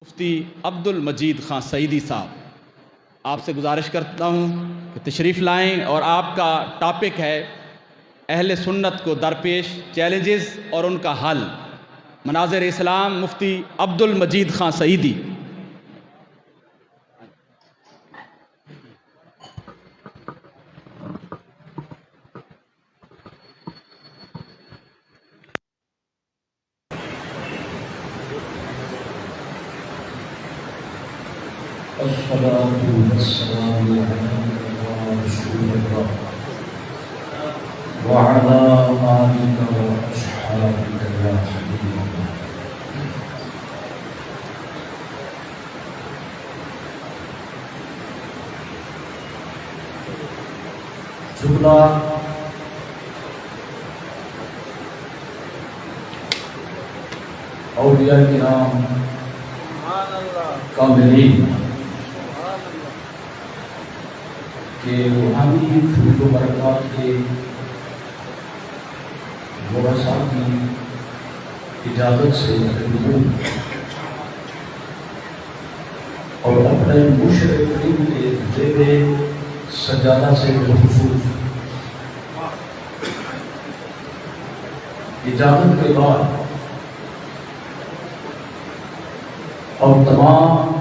مفتی عبد المجید خان سعیدی صاحب، آپ سے گزارش کرتا ہوں کہ تشریف لائیں اور آپ کا ٹاپک ہے اہل سنت کو درپیش چیلنجز اور ان کا حل، مناظر اسلام مفتی عبد المجید خان سعیدی۔ الصلاة والسلام على رسول الله وعلى آلك وأصحابك يا حبيب الله۔ جملہ اولیاء کرام کاملین کہ روحانی فیض و برکات کے ورثاء کی اجازت سے اور اپنے مشرق کریم کے زیب سجادہ سے بالخصوص اجازت کے بعد اور تمام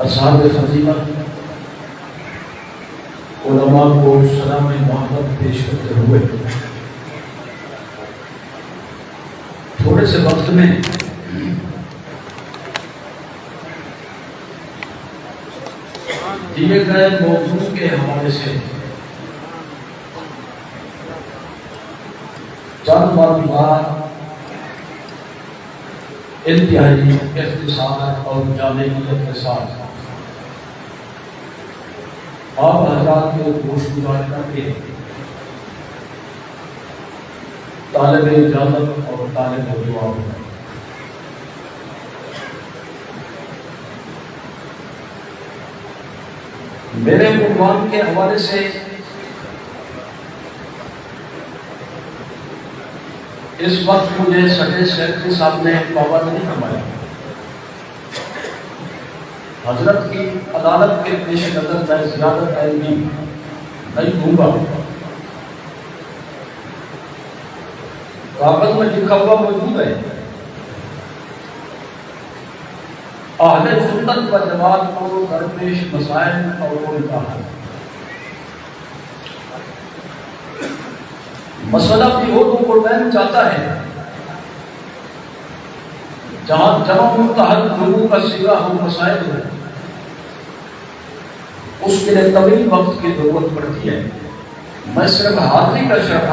اصحاب فضیلت علماء کو سلام محبت پیش کرتے ہوئے تھوڑے سے وقت میں دیے گئے موضوع کے حوالے سے چند معلومات انتہائی اختصار اور جامعیت کے ساتھ آپ حضرات کو گوش گزار کر کے طالب اجازت اور طالب جواب میرے عنوان کے حوالے سے اس وقت مجھے سٹے سیکرٹری صاحب نے پابند نہیں فرمایا، حضرت کی عدالت کے پیش نظر میں زیادہ علمی نہیں دوں گا۔ کاغذ میں لکھا ہوا موجود ہے، اہل سنت و جماعت کو درپیش مسائل اور ان کا حل۔ مسئلہ بھی ہو تو قرآن چاہتا ہے جہاں جمع متحد لوگوں کا سیرا ہو مسائل ہو، اس کے لیے طویل وقت کی ضرورت پڑتی ہے۔ میں صرف حاضری کا شرف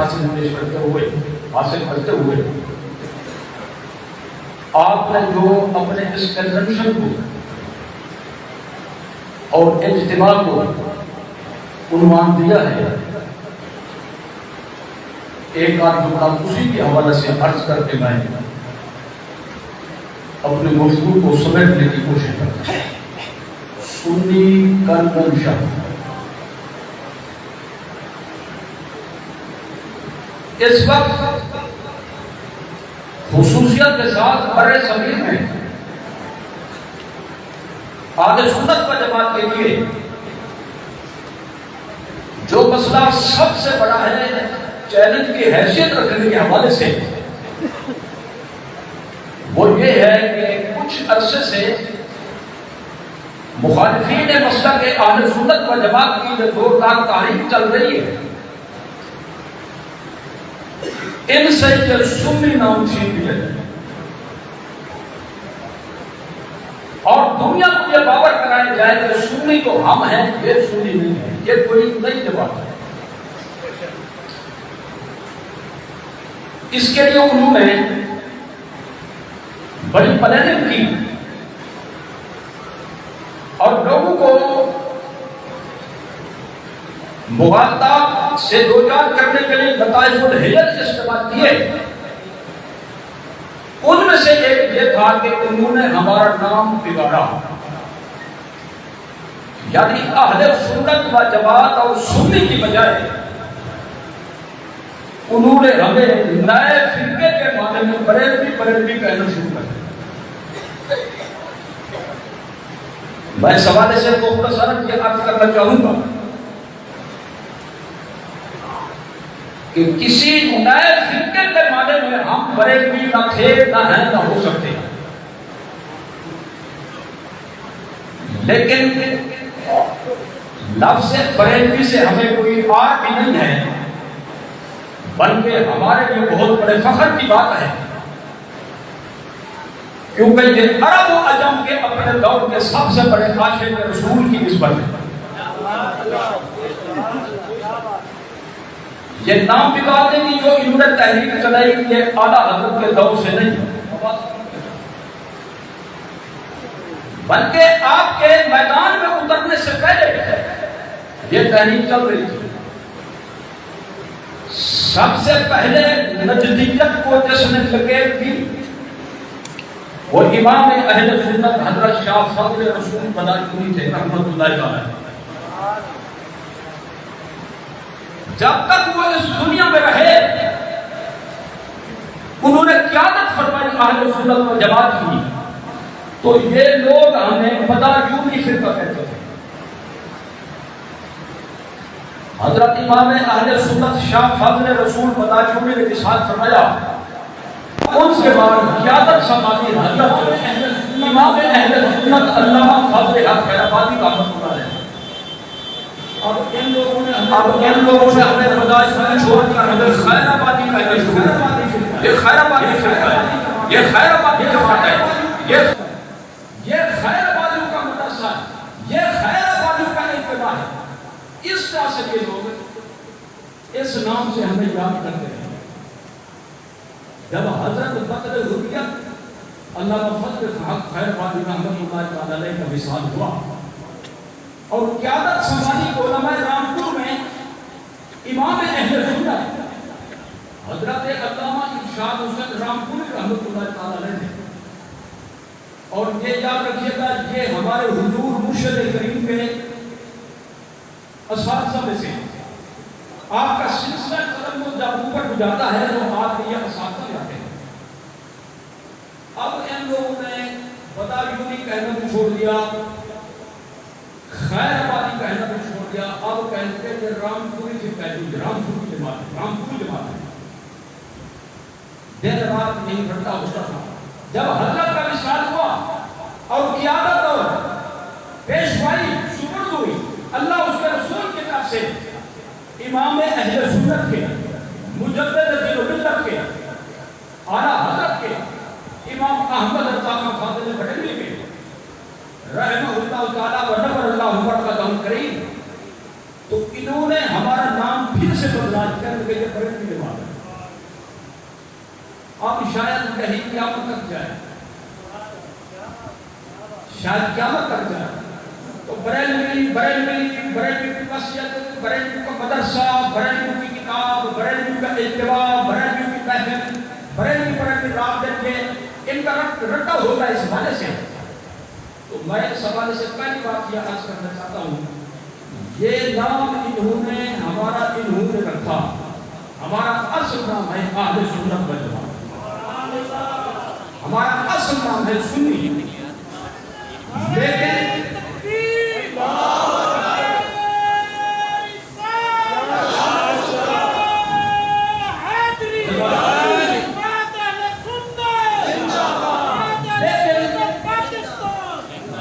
حاصل کرتے ہوئے آپ نے جو اپنے اس کنونشن کو اور اجتماع کو عنوان دیا ہے، ایک آدھ جملہ اسی کے حوالے سے عرض کر کے میں اپنے گفتگو کو سمیٹنے کی کوشش کرتا ہوں۔ سنی کنونشن اس وقت خصوصیت کے ساتھ بڑے صغیر میں اہل سنت و جماعت کے لیے جو مسئلہ سب سے بڑا ہے چیلنج کی حیثیت رکھنے کے حوالے سے، وہ یہ ہے کہ کچھ عرصے سے مخالفین مسلک کے اہل سنت و جماعت کی جو زوردار تحریک چل رہی ہے، ان سے جو سنی نام چھین لیا جائے اور دنیا کو یہ باور کرایا جائے کہ سنی تو ہم ہیں، یہ سنی نہیں ہے، یہ کوئی نئی بات ہے۔ اس کے لیے انہوں نے بڑی پلاننگ کی اور لوگوں کو مغالطات سے دوچار کرنے کے لیے لطائف الحیل استعمال کیے۔ ان میں سے ایک یہ تھا کہ انہوں نے ہمارا نام بگاڑا، یعنی اہل سنت و جماعت اور سنی کی بجائے انہوں نے ہمیں نئے فرقے کے معنی میں بریلوی کہنا شروع کر دیا۔ میں اس حوالے سے مختصراً یہ عرض کرنا چاہوں گا کہ کسی نئے فرقے کے معنی میں ہم بریلوی نہ تھے، نہ ہیں، نہ ہو سکتے، لیکن لفظ بریلوی سے ہمیں کوئی آر بھی نہیں ہے، بلکہ ہمارے لیے بہت بڑے فخر کی بات ہے، کیونکہ یہ عرب و عجم کے اپنے دور کے سب سے بڑے عاشق رسول کی نسبت ہے۔ یہ نام بگاڑنے کی جو انہوں نے تحریک چلائی یہ اعلیٰ حضرت کے دور سے نہیں، بلکہ آپ کے میدان میں اترنے سے پہلے یہ تحریک چل رہی تھی۔ سب سے پہلے نجدیت کو جس نے لکیر دی وہ امام اہل سنت حضرت شاہ فضل رسول بناچوری تھے رحمت اللہ علیہ۔ جب تک وہ اس دنیا میں رہے انہوں نے قیادت فرمائی اہل سنت و جماعت کی، تو یہ لوگ ہمیں بدایونی فرقہ کہتے تھے۔ حضرت امام اہل سنت شاہ فضل رسول بدایونی نے ارشاد فرمایا، ان سے بعد قیادت سنبھالی حضرت امام اہل سنت علامہ فضل حق خیرآبادی رحمۃ اللہ علیہ۔ اب ان لوگوں نے اپنے بدائش میں چھوڑ کر حضرت خیرآبادی کہنا شروع کیا۔ یہ خیرآبادی فرقہ ہے، یہ خیرآبادی جماعت ہے، یہ خیرآبادیوں کا مدرسہ ہے، یہ خیرآبادیوں کا اتباع ہے۔ اس طرح سے یہ لوگ اس نام سے ہمیں یاد کرتے ہیں۔ جب حضرت بدر حریت علامہ فضل حق خیرآبادی رحمۃ اللہ علیہ کا وصال ہوا اور قیادت سنبھالی علماء رامپور میں امام اہل سنت حضرت علامہ ارشاد حسین رامپوری رحمۃ اللہ علیہ نے۔ اور یہ یاد رکھیے گا یہ ہمارے حضور مرشد کریم کے اساتذہ میں سے آپ کا سلسلہ قدم جب اوپر جاتا ہے تو آپ کے یہ اساتذہ جاتے ہیں۔ اب ان لوگوں نے بدایونی کہنا بھی چھوڑ دیا، خیرآبادی کہنا بھی چھوڑ دیا، اب کہتے ہیں کہ رامپوری سے کہتے رامپوری جماعت ہے۔ دن رات نہیں گھٹتا ہوتا تھا۔ جب حضرت کا وصال ہوا اور قیادت اور پیشوائی سپرد ہوئی اللہ اس کے رسول کی طرف سے امام اہل سنت کے مجدد دین و ملت کے اعلیٰ حضرت کے امام احمد رضا خان فاضل بریلوی کے رحمہ اللہ تعالیٰ و نور اللہ برکاتہ کریم، تو انہوں نے ہمارا نام پھر سے بدلا کر کے یہ بریلوی جماعت ہے۔ اب شاید کہیں قیامت تک جائے، شاید قیامت تک جائے تو بریلوی کی وصیت، بریلوی کا مدرسہ، بریلوی کی کتاب، بریلوی کا اتباع، بریلوی کی محفل، بریلوی رابطے کے ان کا رٹا ہوگا اس حوالے سے۔ تو میں اس حوالے سے پہلی بات یہ عرض کرنا چاہتا ہوں، یہ نام انہوں نے رکھا، ہمارا اصل نام ہے اہل سنت والجماعت، ہمارا اصل نام ہے سنی،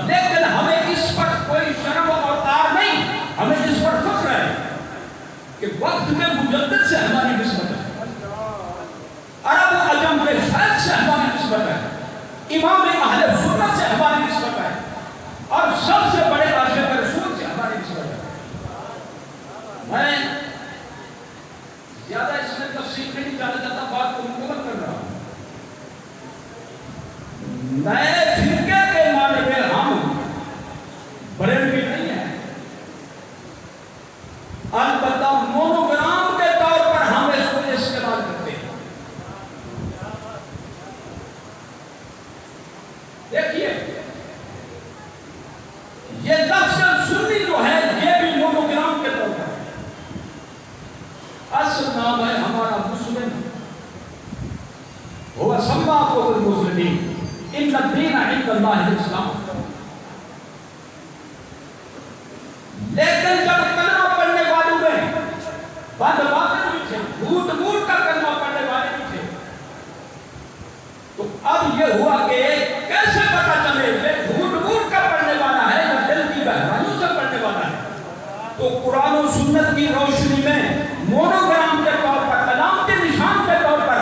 لیکن ہمیں اس پر کوئی شرم اور عار نہیں، ہمیں اس پر فخر ہے کہ وقت میں مجدد سے ہماری نسبت ہے، عرب و عجم کے شاید سے ہماری نسبت ہے، امام اہل سنت سے ہماری نسبت ہے، اور سب سے بڑے عاشق رسول سے ہماری نسبت ہے۔ میں زیادہ اس میں تفصیل میں نہیں جانا چاہتا، بات کو مکمل کر رہا ہوں۔ نئے فرقے کے معنی میں ہم بریلوی نہیں ہیں، البتہ مونوگرام کے طور پر ہم اس کو استعمال کرتے ہیں۔ دیکھیے یہ لفظ سنی جو ہے یہ بھی مونوگرام کے طور پر، اصل نام ہے ہمارا مسلم، هو سماكم المسلمين ان الدين عند الله الاسلام۔ لیکن جب کلمہ پڑھنے والوں میں بد باطن بھی تھے، جھوٹ موٹ کر کلمہ پڑھنے والے بھی تھے، تو اب یہ ہوا کہ کیسے پتا چلے یہ جھوٹ موٹ کر پڑھنے والا ہے یا دل کی گہرائیوں سے پڑھنے والا ہے؟ تو قرآن و سنت کی روشنی میں مونوگرام کے طور پر، علامتی نشان کے طور پر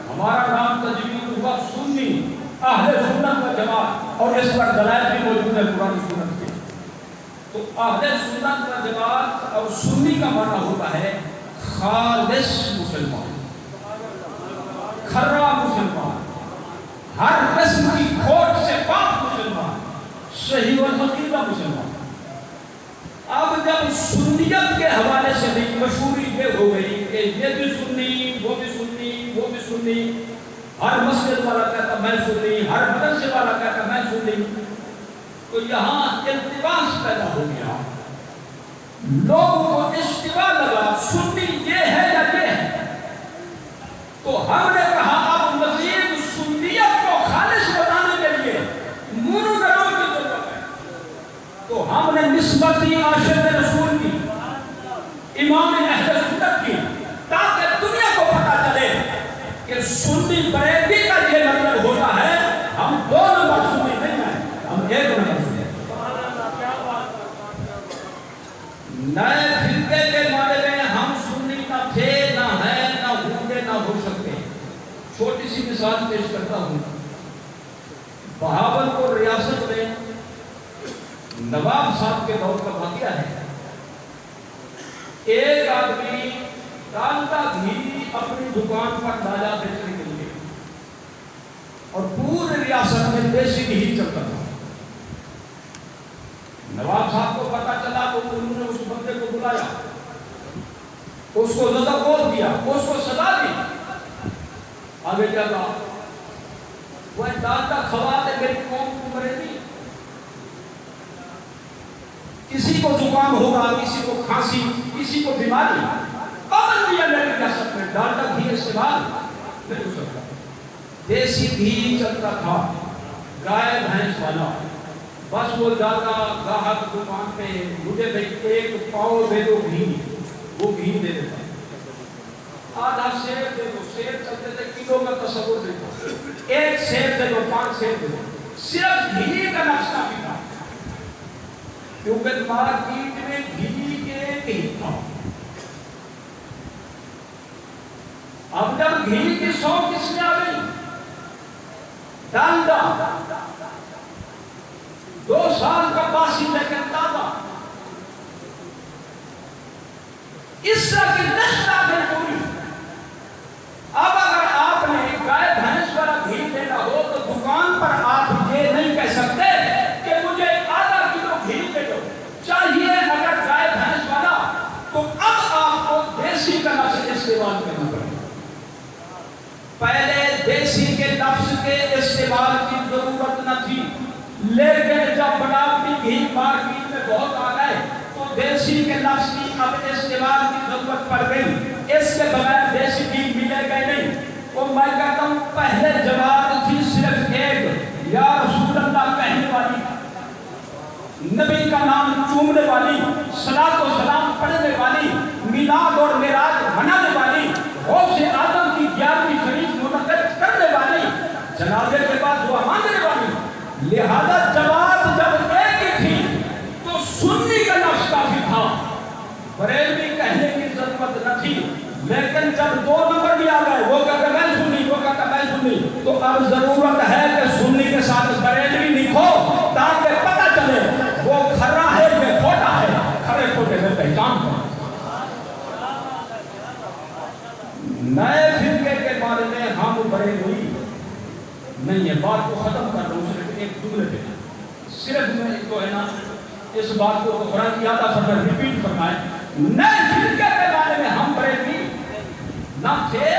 ہمارا نام تجوید ہوا سنی اہل سنت و جماعت، اور اس پر دلائل بھی موجود ہے قرآن و سنت کے۔ تو اہل سنت و جماعت اور سنی کا معنی ہوتا ہے خالص مسلمان، کھرا مسلمان، ہر قسم کی کھوٹ سے پاک مسلمان، صحیح والعقیدہ مسلمان۔ اب جب سنیت کے حوالے سے بھی مشہوری یہ ہو گئی کہ یہ بھی سنی، وہ بھی سنی، وہ بھی سنی، ہر مسجد والا کہتا میں سنی، ہر مدرسے والا کہتا میں سنی، تو یہاں التباس پیدا ہو گیا، لوگوں کو اشتباہ لگا سنی یہ ہے یا یہ ہے۔ تو ہم نے کہا اب مزید سنیت کو خالص بتانے کے لیے مونوگرام کی ضرورت ہے، تو ہم نے نسبت دی عاشق رسول کی، امام اہل سنت کی، تاکہ دنیا کو پتا چلے کہ سنی بریلوی کا یہ مطلب ہوتا ہے ہم دو نمبر سنی نہیں ہیں، ہم ایک نمبر سنی۔ نئے فرقے کے بارے میں ہم سنی نہ تھے، نہ ہیں، نہ ہوں گے، نہ ہو سکتے۔ چھوٹی سی مثال پیش کرتا ہوں۔ بہاولپور ریاست میں نواب صاحب کے دور کا واقعہ ہے، ایک آدمی ڈالڈا گھی اپنی دکان پر لایا بیچنے کے لیے، اور پورے ریاست میں دیسی گھی چلتا تھا۔ نواب صاحب کو پتا چلا تو انہوں نے اس بندے کو بلایا، اس کو زدہ بول دیا، اس کو سزا دی۔ آگے کیا کہا؟ وہ ڈالڈا کھواتے میری قوم کو مرے نہیں، کسی کو زکام ہوگا، کسی کو کھانسی، کسی کو بیماری، پابندی ہے میری ریاست میں ڈالڈا گھی استعمال نہیں ہو سکتا۔ دیسی گھی چلتا تھا، گائے بھینس والا، بس وہ جاتا گاہک دکان پہ، مجھے بھائی ایک پاؤ دے دو گھی، وہ گھی دے دیتا، آدھا سیب دے دو، سیب چلتے تھے کلو کا تصور دے دو، ایک سیب دے دو، 5 سیب دے دو، صرف گھی کا نقش کافی تھا، کیونکہ مارکیٹ میں گھی ایک ہی تھا۔ اب جب گھی کی سو کس میں آ گئی؟ ڈالڈا 2 سال کا باسی لیکن تازہ، اس طرح کی نشت آ گئی پوری۔ اب اگر آپ نے گائے بھینس والا گھی لینا ہو تو دکان پر آپ یہ نہیں کہہ سکتے کہ مجھے آدھا کلو گھی دے دو، چاہیے اگر گائے بھینس والا تو اب آپ کو دیسی کا لفظ استعمال کرنا پڑے۔ پہلے دیسی کے لفظ کے استعمال کی ضرورت نہ تھی، لیکن جب بناوٹی گھی مارکیٹ میں بہت آ گئے تو دیسی کے لفظ کی اب استعمال کی ضرورت پڑ گئی۔ اس کے بغیر دیسی گھی ملے گا نہیں۔ وہ میں کہتا ہوں پہلے جماعت تھی صرف ایک، یا رسول اللہ کہنے والی، نبی کا نام چومنے والی، صلاۃ و سلام پڑھنے والی، میلاد اور معراج منانے والی، غوث اعظم کی 11ویں شریف منعقد کرنے والی، جنازے کے بعد دعا مانگنے والی۔ لہذا جماعت جب ایک ہی تھی تو سنی کا لفظ کافی تھا، بریلوی کہنے کی ضرورت نہ تھی۔ لیکن جب 2 نمبر بھی آ گئے، وہ کہتا میں سنی، وہ کہتا میں سنی، تو اب ضرورت ہے کہ سنی کے ساتھ بریلوی لکھو تاکہ پتہ چلے وہ کھرا ہے یا کھوٹا ہے، کھرے کھوٹے میں پہچان کرو۔ نئے فرقے کے بارے میں ہم بریلوی نہیں ہے، بات کو ختم کر رہا ہوں صرف ایک جملے پہ، صرف میں کو ہے نا اس بات کو قرآن کی آتا فرمائے ریپیٹ فرمائے، نئے فرقے کے بارے میں ہم بریلوی نہ تھے،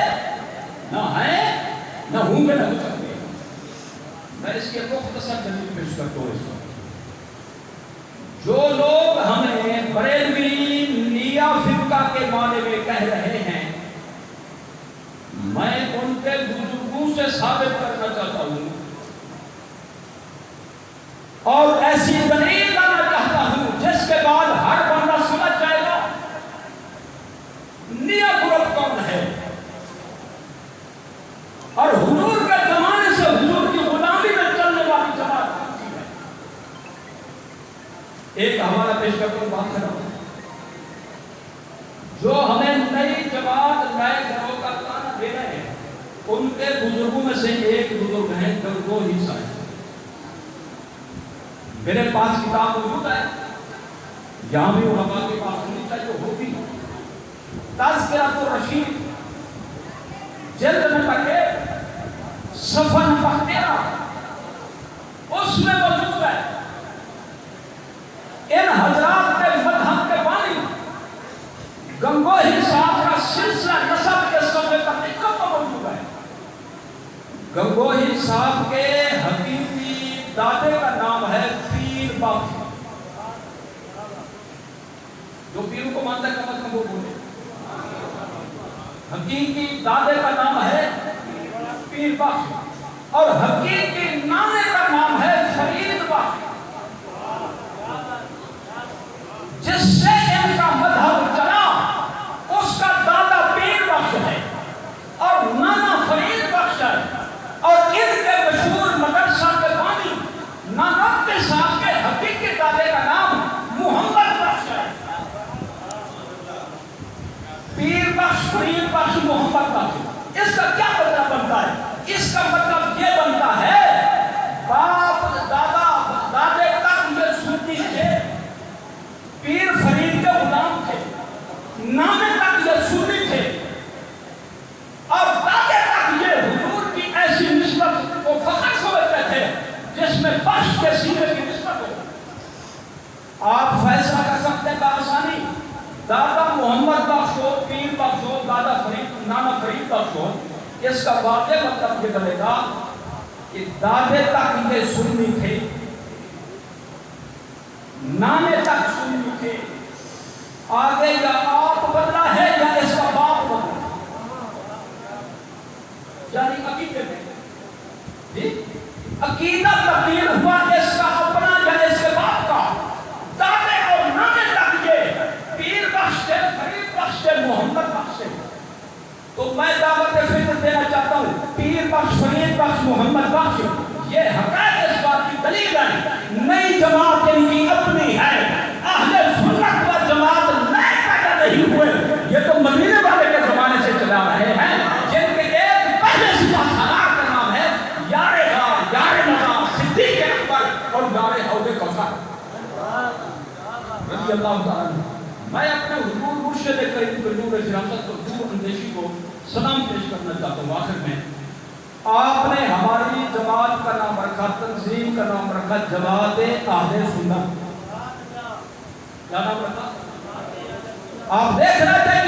نہ ہیں، نہ ہوں گے، نہ ہو سکتے۔ میں اس کے مختصر دلیل پیش کرتا ہوں۔ اس وقت جو لوگ ہمیں بریلوی نیا فرقہ کے بارے میں کہہ رہے ہیں، میں ان کے بزرگوں سے ثابت کرنا چاہتا ہوں اور ایسی دلیل لانا چاہتا ہوں جس کے بعد ایک حوالہ پیش کرتا ہوں، بات کرتا ہوں۔ جو ہمیں نئی جماعت نئے گھروں کا تانا دے رہے ہیں، ان کے بزرگوں میں سے ایک بزرگ ہیں گنگوہی صاحب۔ میرے پاس کتاب موجود ہے، یہاں بھی علماء کے پاس ہونی چاہیے، ہوگی۔ تذکرۃ الرشید جلد نمبر 1 صفحہ نمبر 13 اس میں موجود ہے۔ ان حضرات کے مذہب کے بانی گنگوہی صاحب کا سلسلہ نسب کے صفحے پر دقت موجود ہے۔ گنگوہی صاحب کے حقیقی دادے کا نام ہے پیر بخش۔ جو پیر کو مانتا ہے کم از کم وہ بولے۔ حقیقی دادے کا نام ہے پیر بخش اور حقیقی نانے کا نام ہے فرید بخش، جس سے ان کا مذہب چلا اس کا دادا پیر بخش ہے اور نانا فرید بخش ہے، اور ان کے مشہور مدرسہ کے بانی نانوتے صاحب کے حقیقی دادے کا نام محمد بخش ہے۔ پیر بخش، فرید بخش، محمد بخش، اس کا کیا مطلب بنتا ہے؟ اس کا مطلب یہ بنتا ہے باپ دادا دادے تک یہ سنی تھے، پیر فرید کے غلام تھے، نانے تک یہ سنی تھے، اور دادے تک یہ حضور کی ایسی نسبت کو فخر سمجھتے تھے جس میں بخش کے سینے کی نسبت ہو۔ آپ فیصلہ کر سکتے ہیں بآسانی، دادا محمد بخش ہو، پیر بخش ہو، دادا فرید، نانا فرید بخش ہو، اس کا واقعی مطلب یہ بنے گا کہ دادے تک یہ سنی تھے، نانے تک سنی تھے، آگے یا آپ بدلا ہے یا اس کا باپ بدلا، یعنی عقیدے میں جی عقیدہ تبدیل ہوا اس کا اپنا یا اس کے باپ کا۔ دادے اور نانے تک یہ پیر بخش سے، فرید بخش سے، محمد بخش سے۔ تو میں دعوت فکر دینا چاہتا ہوں، پیر بخش، فرید بخش، محمد بخش، یہ حقائق اس بات کی دلیل ہے نئی جماعت ان کی اپنی ہے۔ اہل سنت و جماعت نئے پیدا نہیں ہوئے، یہ تو مدینے والے کے زمانے سے چلا رہے ہیں، جن کے ایک پہلے سپاہ سالار کا نام ہے یار غار، یار نظام، صدیق اکبر اور یار حوض کوثر رضی اللہ تعالیٰ عنہ۔ میں اپنے حضور مرشد کریم کے نور فراست اور دور اندیشی کو سلام پیش کرنا چاہتا ہوں۔ آخر میں آپ نے ہماری جماعت کا نام رکھا، تنظیم کا نام رکھا جماعت اہل سنت۔ کیا نام رکھا؟ آپ دیکھ رہے تھے